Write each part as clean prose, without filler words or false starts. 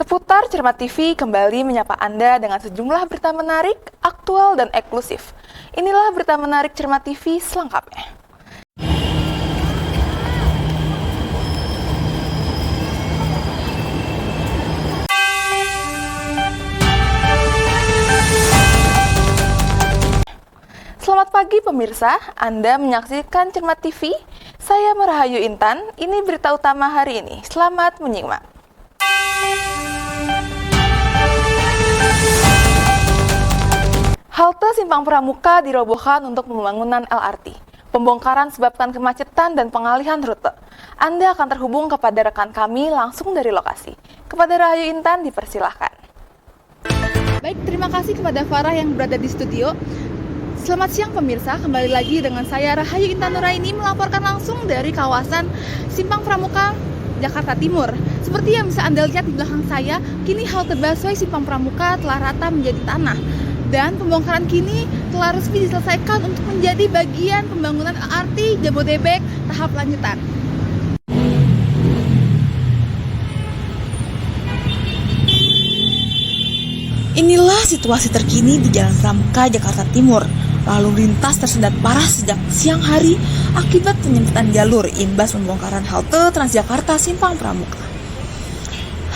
Seputar Cermat TV kembali menyapa Anda dengan sejumlah berita menarik, aktual, dan eksklusif. Inilah berita menarik Cermat TV selengkapnya. Selamat pagi pemirsa, Anda menyaksikan Cermat TV. Saya Merahayu Intan, ini berita utama hari ini. Selamat menyimak. Halte Simpang Pramuka dirobohkan untuk pembangunan LRT. Pembongkaran sebabkan kemacetan dan pengalihan rute. Anda akan terhubung kepada rekan kami langsung dari lokasi. Kepada Rahayu Intan dipersilahkan. Baik, terima kasih kepada Farah yang berada di studio. Selamat siang pemirsa, kembali lagi dengan saya Rahayu Intan Nuraini melaporkan langsung dari kawasan Simpang Pramuka, Jakarta Timur. Seperti yang bisa Anda lihat di belakang saya, kini halte busway Simpang Pramuka telah rata menjadi tanah. Dan pembongkaran kini telah resmi diselesaikan untuk menjadi bagian pembangunan LRT Jabodebek tahap lanjutan. Inilah situasi terkini di Jalan Pramuka, Jakarta Timur. Lalu lintas tersendat parah sejak siang hari akibat penyempitan jalur imbas pembongkaran halte Transjakarta Simpang Pramuka.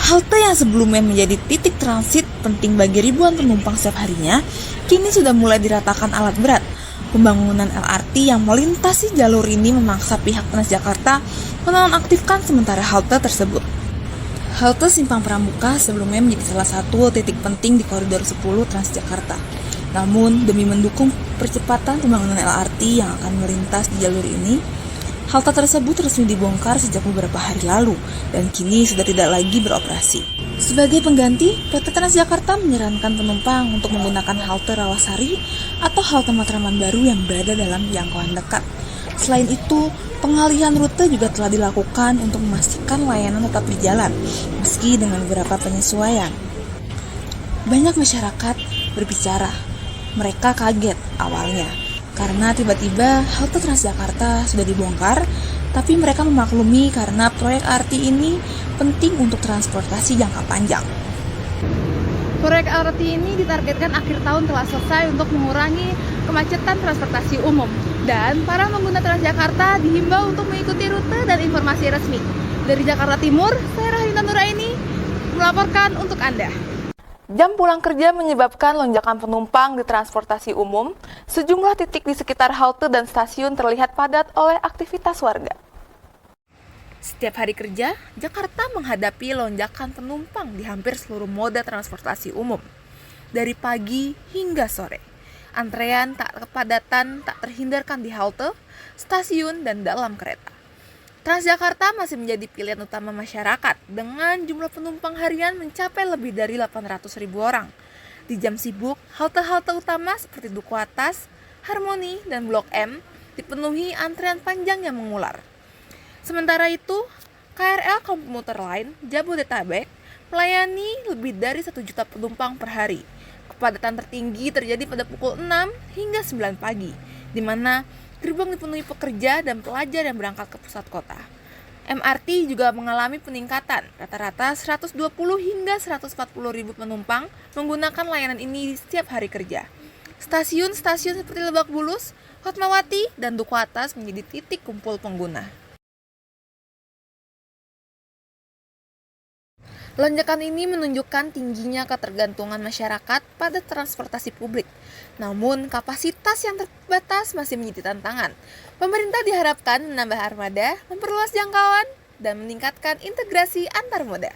Halte yang sebelumnya menjadi titik transit penting bagi ribuan penumpang setiap harinya, kini sudah mulai diratakan alat berat. Pembangunan LRT yang melintasi jalur ini memaksa pihak Transjakarta menonaktifkan sementara halte tersebut. Halte Simpang Pramuka sebelumnya menjadi salah satu titik penting di koridor 10 Transjakarta. Namun, demi mendukung percepatan pembangunan LRT yang akan melintas di jalur ini, halte tersebut resmi dibongkar sejak beberapa hari lalu dan kini sudah tidak lagi beroperasi. Sebagai pengganti, PT Transjakarta menyarankan penumpang untuk menggunakan halte Rawasari atau halte Matraman baru yang berada dalam jangkauan dekat. Selain itu, pengalihan rute juga telah dilakukan untuk memastikan layanan tetap berjalan, meski dengan beberapa penyesuaian. Banyak masyarakat berbicara. Mereka kaget awalnya, karena tiba-tiba halte Transjakarta sudah dibongkar, tapi mereka memaklumi karena proyek LRT ini penting untuk transportasi jangka panjang. Proyek LRT ini ditargetkan akhir tahun telah selesai untuk mengurangi kemacetan transportasi umum. Dan para pengguna Transjakarta dihimbau untuk mengikuti rute dan informasi resmi. Dari Jakarta Timur, saya Rahayu Intan Nuraini melaporkan untuk Anda. Jam pulang kerja menyebabkan lonjakan penumpang di transportasi umum. Sejumlah titik di sekitar halte dan stasiun terlihat padat oleh aktivitas warga. Setiap hari kerja, Jakarta menghadapi lonjakan penumpang di hampir seluruh moda transportasi umum. Dari pagi hingga sore, antrean kepadatan tak terhindarkan di halte, stasiun, dan dalam kereta. Transjakarta masih menjadi pilihan utama masyarakat dengan jumlah penumpang harian mencapai lebih dari 800.000 orang. Di jam sibuk, halte-halte utama seperti Duku Atas, Harmoni, dan Blok M dipenuhi antrean panjang yang mengular. Sementara itu, KRL Komuter Line Jabodetabek melayani lebih dari 1 juta penumpang per hari. Kepadatan tertinggi terjadi pada pukul 6 hingga 9 pagi, di mana gerbong dipenuhi pekerja dan pelajar yang berangkat ke pusat kota. MRT juga mengalami peningkatan, rata-rata 120 hingga 140 ribu penumpang menggunakan layanan ini di setiap hari kerja. Stasiun-stasiun seperti Lebak Bulus, Fatmawati, dan Duku Atas menjadi titik kumpul pengguna. Lonjakan ini menunjukkan tingginya ketergantungan masyarakat pada transportasi publik. Namun, kapasitas yang terbatas masih menjadi tantangan. Pemerintah diharapkan menambah armada, memperluas jangkauan, dan meningkatkan integrasi antar moda.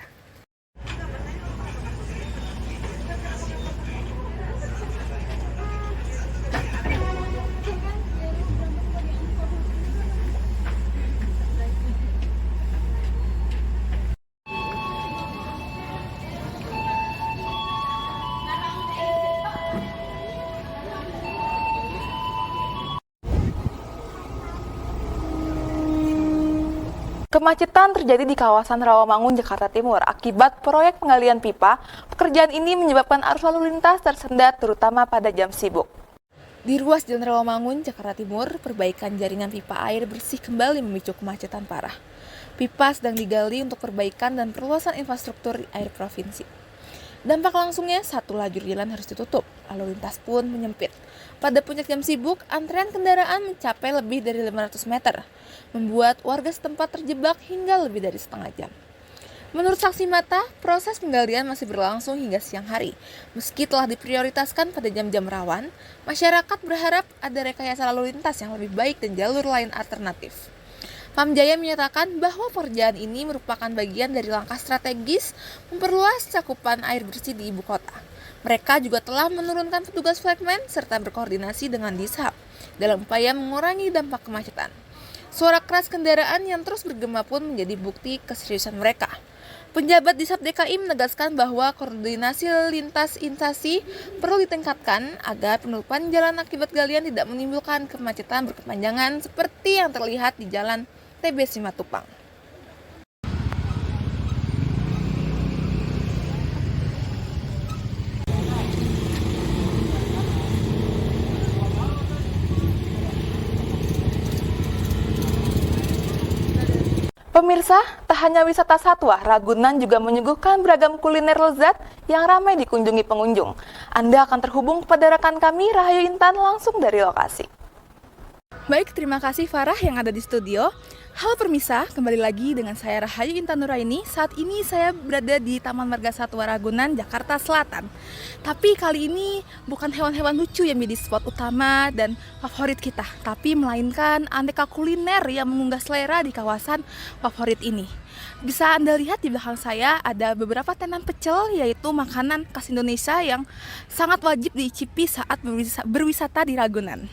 Kemacetan terjadi di kawasan Rawamangun, Jakarta Timur akibat proyek penggalian pipa. Pekerjaan ini menyebabkan arus lalu lintas tersendat terutama pada jam sibuk. Di ruas Jalan Rawamangun, Jakarta Timur, perbaikan jaringan pipa air bersih kembali memicu kemacetan parah. Pipa sedang digali untuk perbaikan dan perluasan infrastruktur air provinsi. Dampak langsungnya, satu lajur jalan harus ditutup, lalu lintas pun menyempit. Pada puncak jam sibuk, antrean kendaraan mencapai lebih dari 500 meter, membuat warga setempat terjebak hingga lebih dari setengah jam. Menurut saksi mata, proses penggalian masih berlangsung hingga siang hari. Meski telah diprioritaskan pada jam-jam rawan, masyarakat berharap ada rekayasa lalu lintas yang lebih baik dan jalur lain alternatif. Pamjaya menyatakan bahwa pekerjaan ini merupakan bagian dari langkah strategis memperluas cakupan air bersih di ibu kota. Mereka juga telah menurunkan petugas flagman serta berkoordinasi dengan Dishab dalam upaya mengurangi dampak kemacetan. Suara keras kendaraan yang terus bergema pun menjadi bukti keseriusan mereka. Penjabat Dishab DKI menegaskan bahwa koordinasi lintas instansi perlu ditingkatkan agar penutupan jalan akibat galian tidak menimbulkan kemacetan berkepanjangan seperti yang terlihat di Jalan TB Simatupang. Pemirsa, tak hanya wisata satwa, Ragunan juga menyuguhkan beragam kuliner lezat yang ramai dikunjungi pengunjung. Anda akan terhubung kepada rekan kami, Rahayu Intan, langsung dari lokasi. Baik, terima kasih Farah yang ada di studio. Halo pemirsa, kembali lagi dengan saya Rahayu Intan Nuraini. Saat ini saya berada di Taman Marga Satwa Ragunan, Jakarta Selatan. Tapi kali ini bukan hewan-hewan lucu yang menjadi spot utama dan favorit kita, tapi melainkan aneka kuliner yang menggugah selera di kawasan favorit ini. Bisa Anda lihat di belakang saya ada beberapa tenan pecel, yaitu makanan khas Indonesia yang sangat wajib diicipi saat berwisata di Ragunan.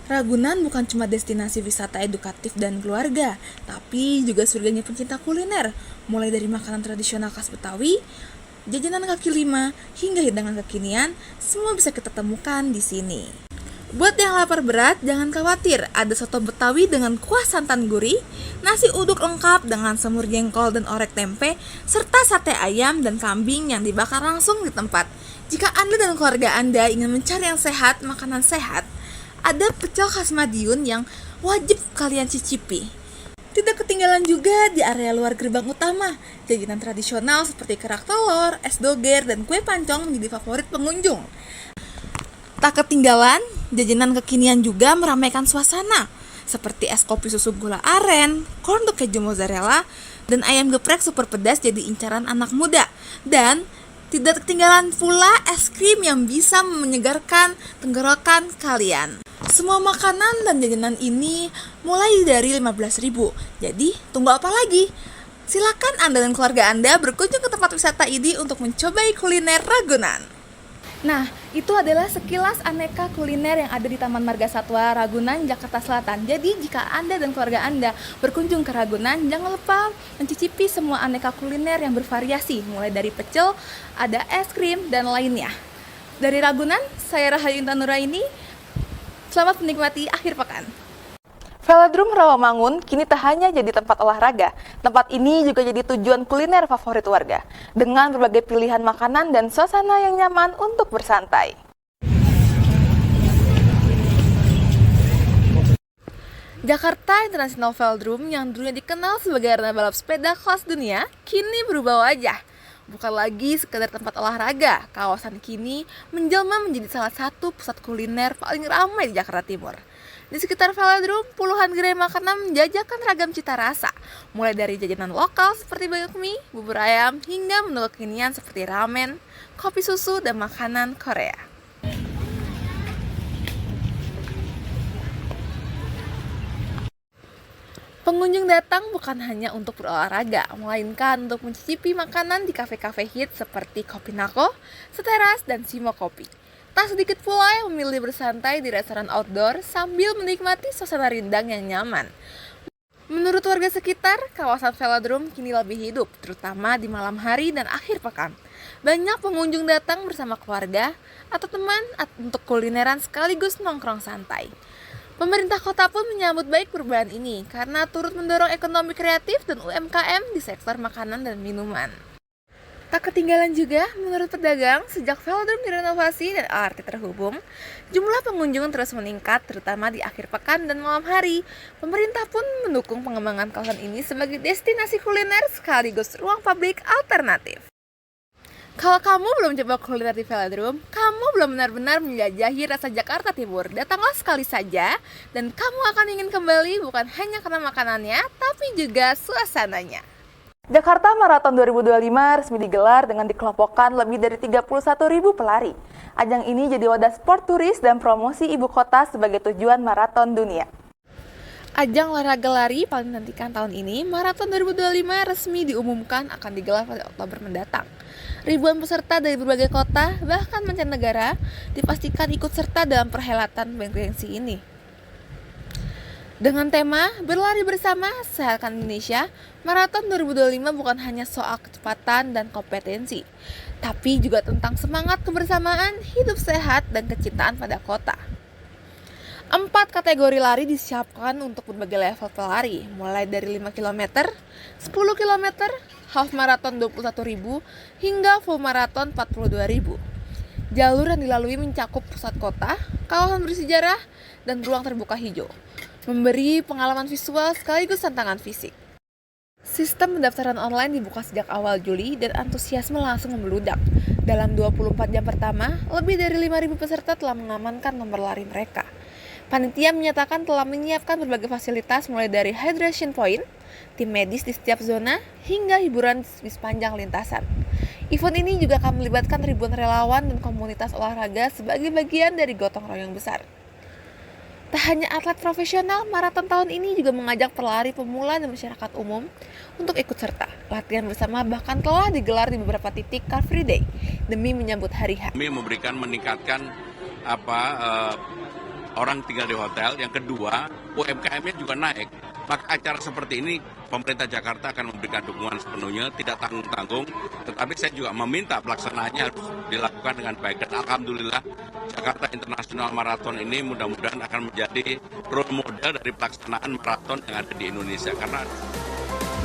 Ragunan bukan cuma destinasi wisata edukatif dan keluarga, tapi juga surganya pencinta kuliner. Mulai dari makanan tradisional khas Betawi, jajanan kaki lima, hingga hidangan kekinian, semua bisa kita temukan di sini. Buat yang lapar berat, jangan khawatir, ada soto Betawi dengan kuah santan gurih, nasi uduk lengkap dengan semur jengkol dan orek tempe, serta sate ayam dan kambing yang dibakar langsung di tempat. Jika Anda dan keluarga Anda ingin mencari yang sehat, makanan sehat, ada pecel khas Madiun yang wajib kalian cicipi. Tidak ketinggalan juga di area luar gerbang utama, jajanan tradisional seperti kerak telur, es doger, dan kue pancong menjadi favorit pengunjung. Tak ketinggalan, jajanan kekinian juga meramaikan suasana, seperti es kopi susu gula aren, corned keju mozzarella, dan ayam geprek super pedas jadi incaran anak muda. Dan tidak ketinggalan pula es krim yang bisa menyegarkan tenggorokan kalian. Semua makanan dan jajanan ini mulai dari 15.000. Jadi, tunggu apa lagi? Silakan Anda dan keluarga Anda berkunjung ke tempat wisata ini untuk mencobai kuliner Ragunan. Nah, itu adalah sekilas aneka kuliner yang ada di Taman Marga Satwa Ragunan, Jakarta Selatan. Jadi, jika Anda dan keluarga Anda berkunjung ke Ragunan, jangan lupa mencicipi semua aneka kuliner yang bervariasi, mulai dari pecel, ada es krim, dan lainnya. Dari Ragunan, saya Rahayu Intan Nuraini. Selamat menikmati akhir pekan. Velodrome Rawamangun kini tak hanya jadi tempat olahraga, tempat ini juga jadi tujuan kuliner favorit warga, dengan berbagai pilihan makanan dan suasana yang nyaman untuk bersantai. Jakarta International Velodrome yang dulunya dikenal sebagai arena balap sepeda kelas dunia, kini berubah wajah. Bukan lagi sekedar tempat olahraga, kawasan kini menjelma menjadi salah satu pusat kuliner paling ramai di Jakarta Timur. Di sekitar velodrome, puluhan gerai makanan menjajakan ragam cita rasa, mulai dari jajanan lokal seperti bakmi, bubur ayam, hingga menu kekinian seperti ramen, kopi susu, dan makanan Korea. Pengunjung datang bukan hanya untuk berolahraga, melainkan untuk mencicipi makanan di kafe-kafe hits seperti Kopi Nako, Seteras, dan Simo Kopi. Tak sedikit pula yang memilih bersantai di restoran outdoor sambil menikmati suasana rindang yang nyaman. Menurut warga sekitar, kawasan velodrome kini lebih hidup, terutama di malam hari dan akhir pekan. Banyak pengunjung datang bersama keluarga atau teman untuk kulineran sekaligus nongkrong santai. Pemerintah kota pun menyambut baik perubahan ini karena turut mendorong ekonomi kreatif dan UMKM di sektor makanan dan minuman. Tak ketinggalan juga, menurut pedagang, sejak velodrome direnovasi dan LRT terhubung, jumlah pengunjung terus meningkat, terutama di akhir pekan dan malam hari. Pemerintah pun mendukung pengembangan kawasan ini sebagai destinasi kuliner sekaligus ruang publik alternatif. Kalau kamu belum coba kuliner di velodrome, kamu belum benar-benar menjelajahi rasa Jakarta Timur. Datanglah sekali saja, dan kamu akan ingin kembali bukan hanya karena makanannya, tapi juga suasananya. Jakarta Marathon 2025 resmi digelar dengan dikelompokkan lebih dari 31.000 pelari. Ajang ini jadi wadah sport turis dan promosi ibu kota sebagai tujuan maraton dunia. Ajang olahraga lari paling dinantikan tahun ini, Marathon 2025 resmi diumumkan akan digelar pada Oktober mendatang. Ribuan peserta dari berbagai kota, bahkan mancanegara, dipastikan ikut serta dalam perhelatan bergengsi ini. Dengan tema Berlari Bersama Sehatkan Indonesia, Marathon 2025 bukan hanya soal kecepatan dan kompetensi, tapi juga tentang semangat kebersamaan, hidup sehat, dan kecintaan pada kota. 4 kategori lari disiapkan untuk berbagai level pelari, mulai dari 5 km, 10 km, half marathon 21.000, hingga full marathon 42.000. Jalur yang dilalui mencakup pusat kota, kawasan bersejarah, dan ruang terbuka hijau, memberi pengalaman visual sekaligus tantangan fisik. Sistem pendaftaran online dibuka sejak awal Juli dan antusiasme langsung membeludak. Dalam 24 jam pertama, lebih dari 5.000 peserta telah mengamankan nomor lari mereka. Panitia menyatakan telah menyiapkan berbagai fasilitas mulai dari hydration point, tim medis di setiap zona, hingga hiburan di sepanjang lintasan. Event ini juga akan melibatkan ribuan relawan dan komunitas olahraga sebagai bagian dari gotong royong besar. Tak hanya atlet profesional, maraton tahun ini juga mengajak pelari pemula dan masyarakat umum untuk ikut serta. Latihan bersama bahkan telah digelar di beberapa titik Car Free Day demi menyambut hari H. Kami meningkatkan orang tinggal di hotel. Yang kedua, UMKM-nya juga naik. Maka acara seperti ini pemerintah Jakarta akan memberikan dukungan sepenuhnya, tidak tanggung-tanggung. Tetapi saya juga meminta pelaksanaannya harus dilakukan dengan baik. Dan alhamdulillah Jakarta International Marathon ini mudah-mudahan akan menjadi role model dari pelaksanaan maraton yang ada di Indonesia. Karena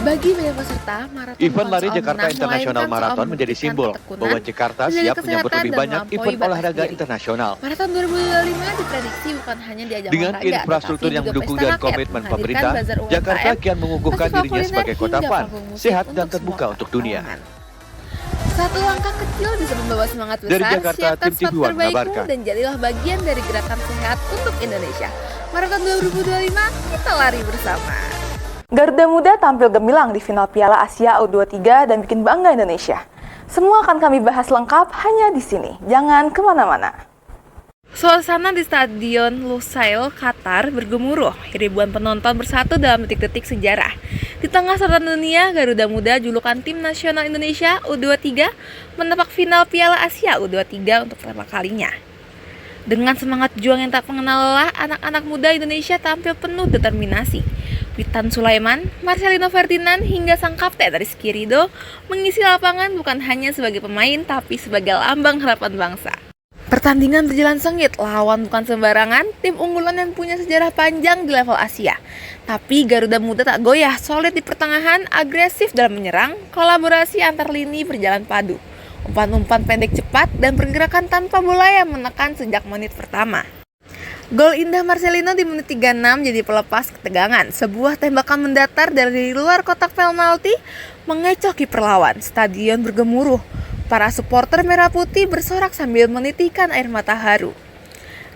bagi banyak peserta, maraton event lari Jakarta International Marathon menjadi simbol bahwa Jakarta siap menyambut lebih banyak event olahraga internasional. Maraton 2025 diprediksi bukan hanya di ajang dengan olahraga, infrastruktur yang mendukung dan komitmen pemerintah, Jakarta kian mengukuhkan dirinya sebagai kota fun, sehat dan terbuka untuk dunia. Satu langkah kecil bisa membawa semangat besar. Dari Jakarta, siapkan tim spot TV One terbaikmu mengabarkan. dan jadilah bagian dari gerakan sehat untuk Indonesia. Maraton 2025, kita lari bersama. Garuda Muda tampil gemilang di final Piala Asia U23 dan bikin bangga Indonesia. Semua akan kami bahas lengkap hanya di sini. Jangan kemana-mana. Suasana di Stadion Lusail, Qatar bergemuruh. Ribuan penonton bersatu dalam detik-detik sejarah. Di tengah sorotan dunia, Garuda Muda julukan Tim Nasional Indonesia U23 menepak final Piala Asia U23 untuk pertama kalinya. Dengan semangat juang yang tak mengenal lelah, anak-anak muda Indonesia tampil penuh determinasi. Witan Sulaiman, Marcelino Ferdinand, hingga sang kapten Rizky Ridho mengisi lapangan bukan hanya sebagai pemain, tapi sebagai lambang harapan bangsa. Pertandingan berjalan sengit, lawan bukan sembarangan, tim unggulan yang punya sejarah panjang di level Asia. Tapi Garuda Muda tak goyah, solid di pertengahan, agresif dalam menyerang, kolaborasi antar lini berjalan padu. Umpan-umpan pendek cepat dan pergerakan tanpa bola yang menekan sejak menit pertama. Gol indah Marcelino di menit 36 jadi pelepas ketegangan. Sebuah tembakan mendatar dari luar kotak penalti mengecoh kiper lawan. Stadion bergemuruh. Para supporter merah putih bersorak sambil menitikan air mata haru.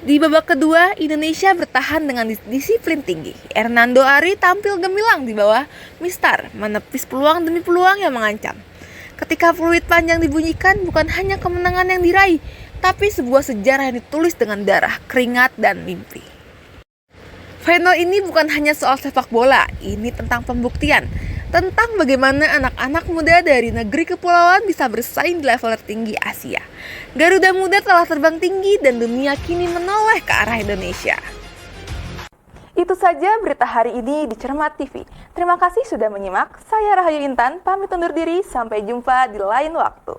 Di babak kedua, Indonesia bertahan dengan disiplin tinggi. Hernando Ari tampil gemilang di bawah Mistar, menepis peluang demi peluang yang mengancam. Ketika peluit panjang dibunyikan, bukan hanya kemenangan yang diraih, tapi sebuah sejarah yang ditulis dengan darah, keringat, dan mimpi. Final ini bukan hanya soal sepak bola, ini tentang pembuktian. Tentang bagaimana anak-anak muda dari negeri kepulauan bisa bersaing di level tertinggi Asia. Garuda Muda telah terbang tinggi dan dunia kini menoleh ke arah Indonesia. Itu saja berita hari ini di Cermat TV. Terima kasih sudah menyimak. Saya Rahayu Intan, pamit undur diri. Sampai jumpa di lain waktu.